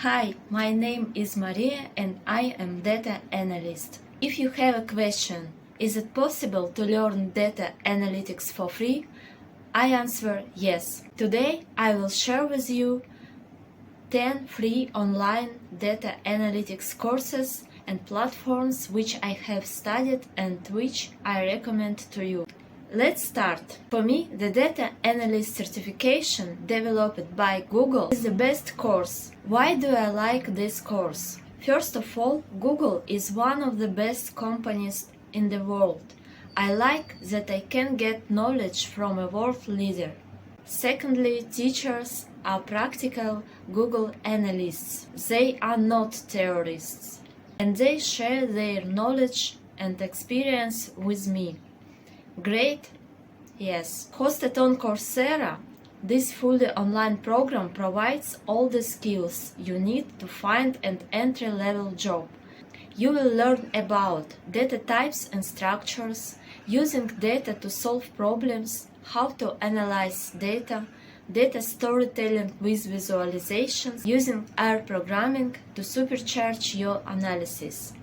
Hi, my name is Maria and I am Data Analyst. If you have a question, is it possible to learn data analytics for free? I answer yes. Today I will share with you 10 free online data analytics courses and platforms which I have studied and which I recommend to you. Let's start. For me, the Data Analyst Certification developed by Google is the best course. Why do I like this course? First of all, Google is one of the best companies in the world. I like that I can get knowledge from a world leader. Secondly, teachers are practical Google analysts. They are not theorists, and they share their knowledge and experience with me. Great? Yes. Hosted on Coursera, this fully online program provides all the skills you need to find an entry-level job. You will learn about data types and structures, using data to solve problems, how to analyze data, data storytelling with visualizations, using R programming to supercharge your analysis.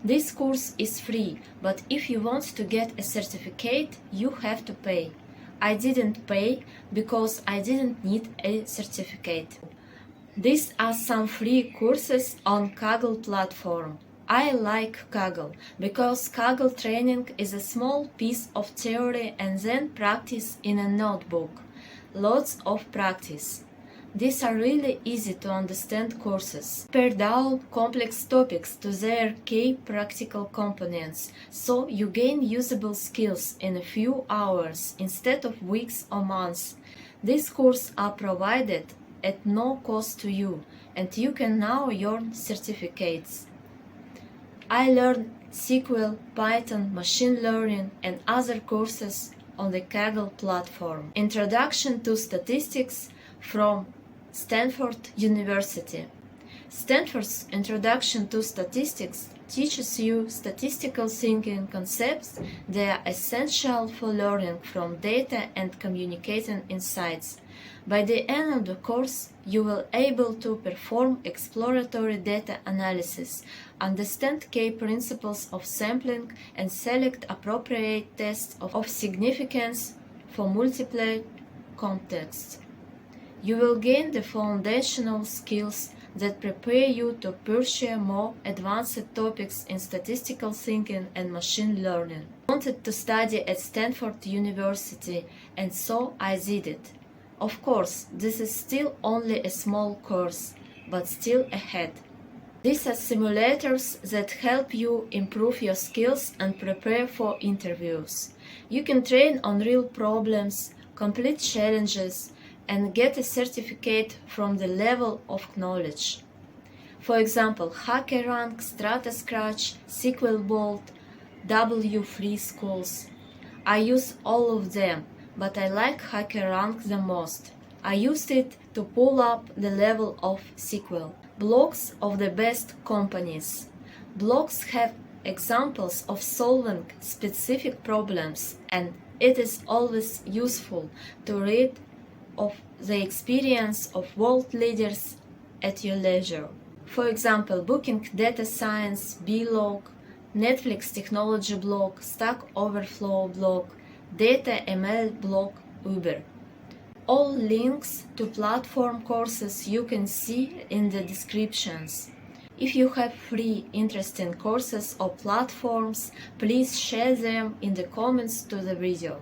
This course is free, but if you want to get a certificate, you have to pay. I didn't pay because I didn't need a certificate. These are some free courses on Kaggle platform. I like Kaggle because Kaggle training is a small piece of theory and then practice in a notebook. Lots of practice. These are really easy to understand courses. Pare down complex topics to their key practical components, so you gain usable skills in a few hours instead of weeks or months. These courses are provided at no cost to you, and you can now earn certificates. I learned SQL, Python, machine learning, and other courses on the Kaggle platform. Introduction to Statistics from Stanford University. Stanford's Introduction to Statistics teaches you statistical thinking concepts that are essential for learning from data and communicating insights. By the end of the course, you will be able to perform exploratory data analysis, understand key principles of sampling, and select appropriate tests of significance for multiple contexts. You will gain the foundational skills that prepare you to pursue more advanced topics in statistical thinking and machine learning. I wanted to study at Stanford University, and so I did it. Of course, this is still only a small course, but still ahead. These are simulators that help you improve your skills and prepare for interviews. You can train on real problems, complete challenges, and get a certificate from the level of knowledge. For example, HackerRank, StrataScratch, SQL Bolt, W3 schools. I use all of them, but I like HackerRank the most. I used it to pull up the level of SQL. Blogs of the best companies. Blogs have examples of solving specific problems, and it is always useful to read of the experience of world leaders at your leisure. For example, Booking Data Science blog, Netflix Technology blog, Stack Overflow blog, Data ML blog, Uber. All links to platform courses you can see in the descriptions. If you have free, interesting courses or platforms, please share them in the comments to the video.